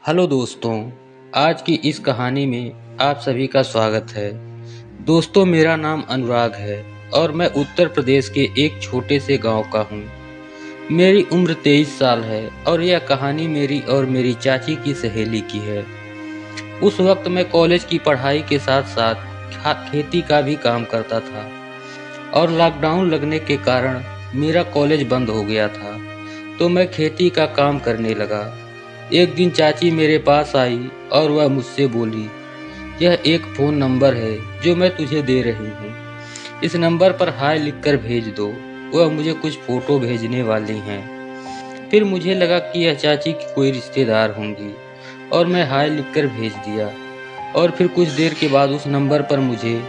Hello दोस्तों, आज की इस कहानी में आप सभी का स्वागत है। दोस्तों, मेरा नाम अनुराग है और मैं उत्तर प्रदेश के एक छोटे से गांव का हूं। मेरी उम्र 23 साल है और यह कहानी मेरी और मेरी चाची की सहेली की है। उस वक्त मैं कॉलेज की पढ़ाई के साथ साथ खेती का भी काम करता था और लॉकडाउन लगने के कारण मेरा कॉलेज बंद हो गया था, तो मैं खेती का काम करने लगा। एक दिन चाची मेरे पास आई और वह मुझसे बोली, यह एक फ़ोन नंबर है जो मैं तुझे दे रही हूँ। इस नंबर पर हाय लिखकर भेज दो। वह मुझे कुछ फ़ोटो भेजने वाली हैं। फिर मुझे लगा कि यह चाची की कोई रिश्तेदार होंगी और मैं हाय लिखकर भेज दिया। और फिर कुछ देर के बाद उस नंबर पर मुझे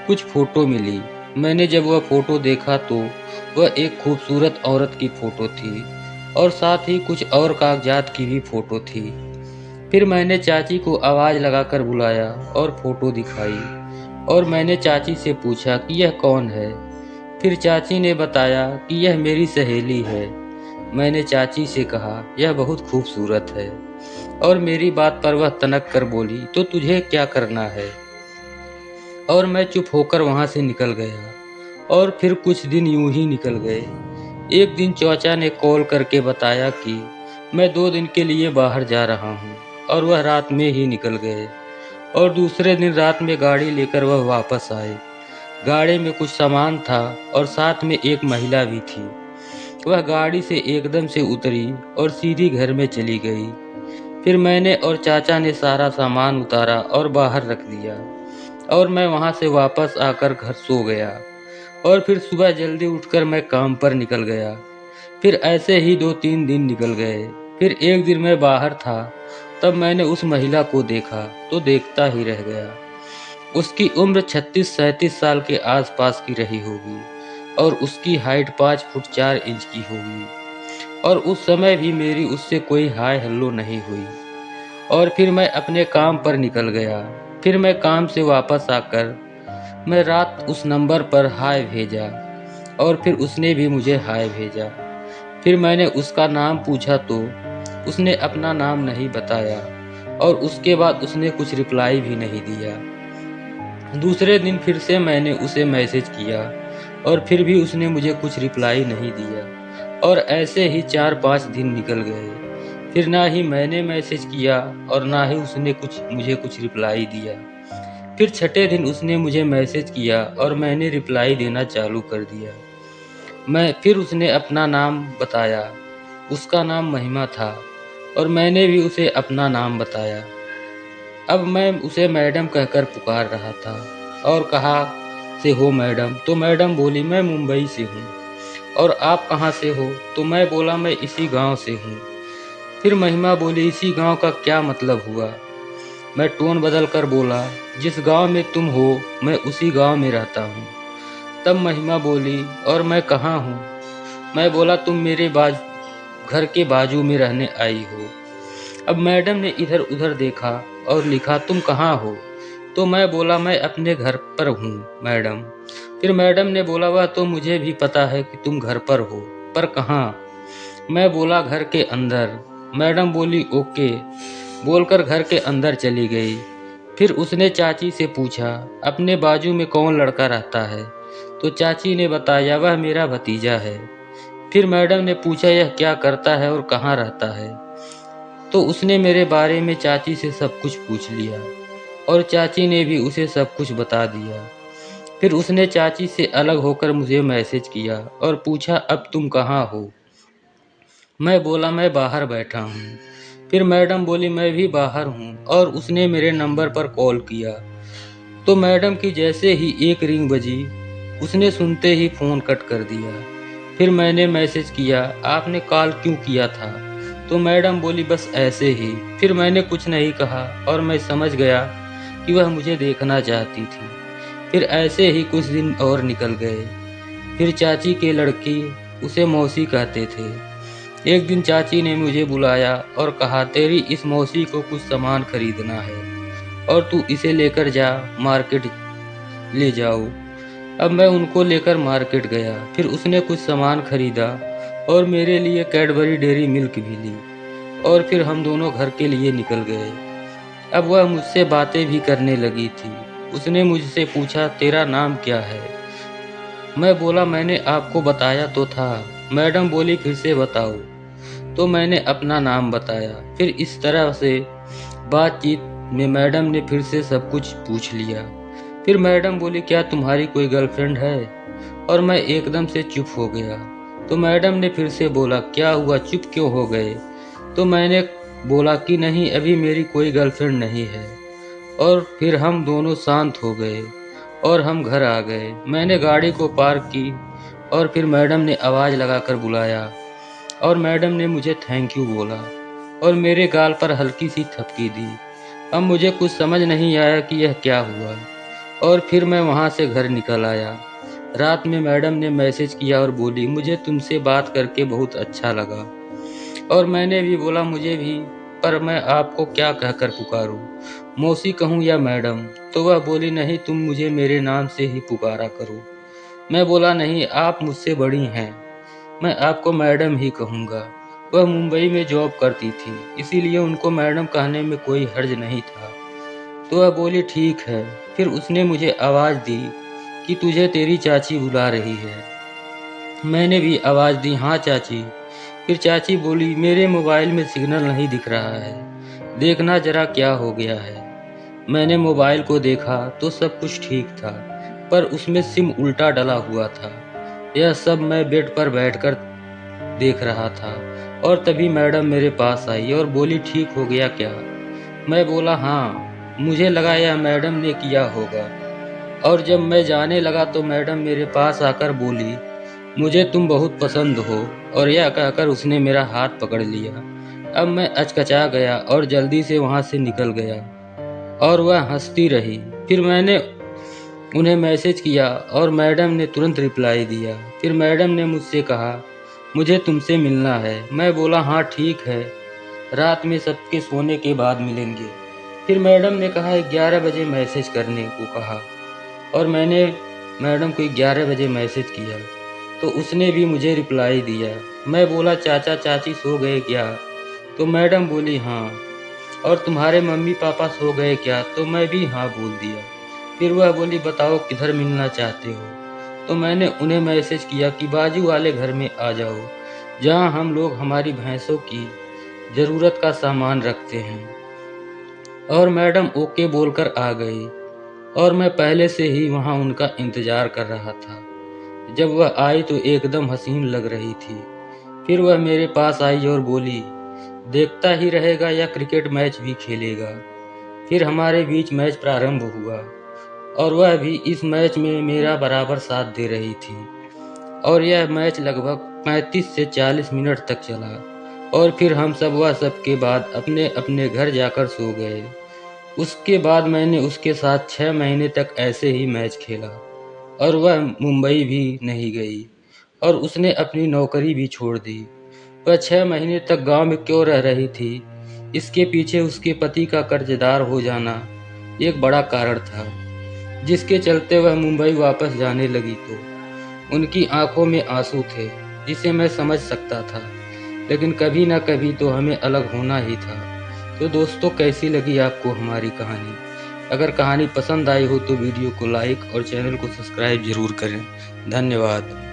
कुछ फ़ोटो मिली। मैंने जब वह फ़ोटो देखा तो वह एक खूबसूरत औरत की फ़ोटो थी और साथ ही कुछ और कागजात की भी फ़ोटो थी। फिर मैंने चाची को आवाज़ लगाकर बुलाया और फ़ोटो दिखाई और मैंने चाची से पूछा कि यह कौन है। फिर चाची ने बताया कि यह मेरी सहेली है। मैंने चाची से कहा, यह बहुत खूबसूरत है। और मेरी बात पर वह तनक कर बोली, तो तुझे क्या करना है? और मैं चुप होकर वहाँ से निकल गया। और फिर कुछ दिन यूं ही निकल गए। एक दिन चाचा ने कॉल करके बताया कि मैं 2 दिन के लिए बाहर जा रहा हूँ और वह रात में ही निकल गए। और दूसरे दिन रात में गाड़ी लेकर वह वापस आए। गाड़ी में कुछ सामान था और साथ में एक महिला भी थी। वह गाड़ी से एकदम से उतरी और सीधी घर में चली गई। फिर मैंने और चाचा ने सारा सामान उतारा और बाहर रख दिया और मैं वहाँ से वापस आकर घर सो गया। और फिर सुबह जल्दी उठकर मैं काम पर निकल गया। फिर ऐसे ही 2-3 दिन निकल गए। फिर एक दिन मैं बाहर था, तब मैंने उस महिला को देखा तो देखता ही रह गया। उसकी उम्र 36-37 साल के आसपास की रही होगी और उसकी हाइट 5 फुट 4 इंच की होगी। और उस समय भी मेरी उससे कोई हाय हेलो नहीं हुई। और फिर मैं अपने काम पर निकल गया। फिर मैं काम से वापस आकर मैं रात उस नंबर पर हाय भेजा और फिर उसने भी मुझे हाय भेजा। फिर मैंने उसका नाम पूछा तो उसने अपना नाम नहीं बताया और उसके बाद उसने कुछ रिप्लाई भी नहीं दिया। दूसरे दिन फिर से मैंने उसे मैसेज किया और फिर भी उसने मुझे कुछ रिप्लाई नहीं दिया। और ऐसे ही 4-5 दिन निकल गए। फिर ना ही मैंने मैसेज किया और ना ही उसने मुझे कुछ रिप्लाई दिया। फिर छठे दिन उसने मुझे मैसेज किया और मैंने रिप्लाई देना चालू कर दिया। फिर उसने अपना नाम बताया। उसका नाम महिमा था और मैंने भी उसे अपना नाम बताया। अब मैं उसे मैडम कहकर पुकार रहा था और कहा से हो मैडम, तो मैडम बोली मैं मुंबई से हूँ। और आप कहाँ से हो? तो मैं बोला मैं इसी गांव से हूँ। फिर महिमा बोली इसी गांव का क्या मतलब हुआ? मैं टोन बदल कर बोला, जिस गांव में तुम हो मैं उसी गांव में रहता हूँ। तब महिमा बोली और मैं कहाँ हूँ? मैं बोला तुम मेरे घर के बाजू में रहने आई हो। अब मैडम ने इधर उधर देखा और लिखा तुम कहाँ हो? तो मैं बोला मैं अपने घर पर हूँ मैडम। फिर मैडम ने बोला वह तो मुझे भी पता है कि तुम घर पर हो, पर कहाँ? मैं बोला घर के अंदर। मैडम बोली ओके, बोलकर घर के अंदर चली गई। फिर उसने चाची से पूछा अपने बाजू में कौन लड़का रहता है? तो चाची ने बताया वह मेरा भतीजा है। फिर मैडम ने पूछा यह क्या करता है और कहाँ रहता है? तो उसने मेरे बारे में चाची से सब कुछ पूछ लिया और चाची ने भी उसे सब कुछ बता दिया। फिर उसने चाची से अलग होकर मुझे मैसेज किया और पूछा अब तुम कहाँ हो? मैं बोला मैं बाहर बैठा हूँ। फिर मैडम बोली मैं भी बाहर हूँ और उसने मेरे नंबर पर कॉल किया। तो मैडम की जैसे ही एक रिंग बजी, उसने सुनते ही फ़ोन कट कर दिया। फिर मैंने मैसेज किया आपने कॉल क्यों किया था? तो मैडम बोली बस ऐसे ही। फिर मैंने कुछ नहीं कहा और मैं समझ गया कि वह मुझे देखना चाहती थी। फिर ऐसे ही कुछ दिन और निकल गए। फिर चाची के लड़की, उसे मौसी कहते थे। एक दिन चाची ने मुझे बुलाया और कहा तेरी इस मौसी को कुछ सामान खरीदना है और तू इसे लेकर जा, मार्केट ले जाओ। अब मैं उनको लेकर मार्केट गया। फिर उसने कुछ सामान खरीदा और मेरे लिए कैडबरी डेयरी मिल्क भी ली। और फिर हम दोनों घर के लिए निकल गए। अब वह मुझसे बातें भी करने लगी थी। उसने मुझसे पूछा, तेरा नाम क्या है? मैं बोला, मैंने आपको बताया तो था। मैडम बोली, फिर से बताओ। तो मैंने अपना नाम बताया। फिर इस तरह से बातचीत में मैडम ने फिर से सब कुछ पूछ लिया। फिर मैडम बोली, क्या तुम्हारी कोई गर्लफ्रेंड है? और मैं एकदम से चुप हो गया। तो मैडम ने फिर से बोला, क्या हुआ, चुप क्यों हो गए? तो मैंने बोला कि नहीं, अभी मेरी कोई गर्लफ्रेंड नहीं है। और फिर हम दोनों शांत हो गए और हम घर आ गए। मैंने गाड़ी को पार्क की और फिर मैडम ने आवाज़ लगाकर बुलाया और मैडम ने मुझे थैंक यू बोला और मेरे गाल पर हल्की सी थपकी दी। अब मुझे कुछ समझ नहीं आया कि यह क्या हुआ और फिर मैं वहाँ से घर निकल आया। रात में मैडम ने मैसेज किया और बोली, मुझे तुमसे बात करके बहुत अच्छा लगा। और मैंने भी बोला, मुझे भी, पर मैं आपको क्या कहकर पुकारूं, मौसी कहूं या मैडम? तो वह बोली, नहीं, तुम मुझे मेरे नाम से ही पुकारा करो। मैं बोला, नहीं, आप मुझसे बड़ी हैं, मैं आपको मैडम ही कहूँगा। वह मुंबई में जॉब करती थी, इसीलिए उनको मैडम कहने में कोई हर्ज नहीं था। तो वह बोली, ठीक है। फिर उसने मुझे आवाज़ दी कि तुझे तेरी चाची बुला रही है। मैंने भी आवाज़ दी, हाँ चाची। फिर चाची बोली, मेरे मोबाइल में सिग्नल नहीं दिख रहा है, देखना जरा क्या हो गया है। मैंने मोबाइल को देखा तो सब कुछ ठीक था, पर उसमें सिम उल्टा डला हुआ था। यह सब मैं बेड पर बैठकर देख रहा था और तभी मैडम मेरे पास आई और बोली, ठीक हो गया क्या? मैं बोला, हाँ, मुझे लगा यह मैडम ने किया होगा। और जब मैं जाने लगा तो मैडम मेरे पास आकर बोली, मुझे तुम बहुत पसंद हो। और यह कहकर उसने मेरा हाथ पकड़ लिया। अब मैं अचकचा गया और जल्दी से वहाँ से निकल गया और वह हंसती रही। फिर मैंने उन्हें मैसेज किया और मैडम ने तुरंत रिप्लाई दिया। फिर मैडम ने मुझसे कहा, मुझे तुमसे मिलना है। मैं बोला, हाँ ठीक है, रात में सबके सोने के बाद मिलेंगे। फिर मैडम ने कहा 11 बजे मैसेज करने को कहा और मैंने मैडम को 11 बजे मैसेज किया तो उसने भी मुझे रिप्लाई दिया। मैं बोला, चाचा चाची सो गए क्या? तो मैडम बोली, हाँ। और तुम्हारे मम्मी पापा सो गए क्या? तो मैं भी हाँ बोल दिया। फिर वह बोली, बताओ किधर मिलना चाहते हो? तो मैंने उन्हें मैसेज किया कि बाजू वाले घर में आ जाओ, जहाँ हम लोग हमारी भैंसों की ज़रूरत का सामान रखते हैं। और मैडम ओके बोलकर आ गई और मैं पहले से ही वहाँ उनका इंतज़ार कर रहा था। जब वह आई तो एकदम हसीन लग रही थी। फिर वह मेरे पास आई और बोली, देखता ही रहेगा या क्रिकेट मैच भी खेलेगा? फिर हमारे बीच मैच प्रारंभ हुआ और वह भी इस मैच में मेरा बराबर साथ दे रही थी। और यह मैच लगभग 35 से 40 मिनट तक चला और फिर हम सब वह सब के बाद अपने अपने घर जाकर सो गए। उसके बाद मैंने उसके साथ 6 महीने तक ऐसे ही मैच खेला और वह मुंबई भी नहीं गई और उसने अपनी नौकरी भी छोड़ दी। वह 6 महीने तक गांव में क्यों रह रही थी, इसके पीछे उसके पति का कर्जदार हो जाना एक बड़ा कारण था, जिसके चलते वह मुंबई वापस जाने लगी। तो उनकी आंखों में आंसू थे, जिसे मैं समझ सकता था, लेकिन कभी ना कभी तो हमें अलग होना ही था। तो दोस्तों, कैसी लगी आपको हमारी कहानी? अगर कहानी पसंद आई हो तो वीडियो को लाइक और चैनल को सब्सक्राइब जरूर करें। धन्यवाद।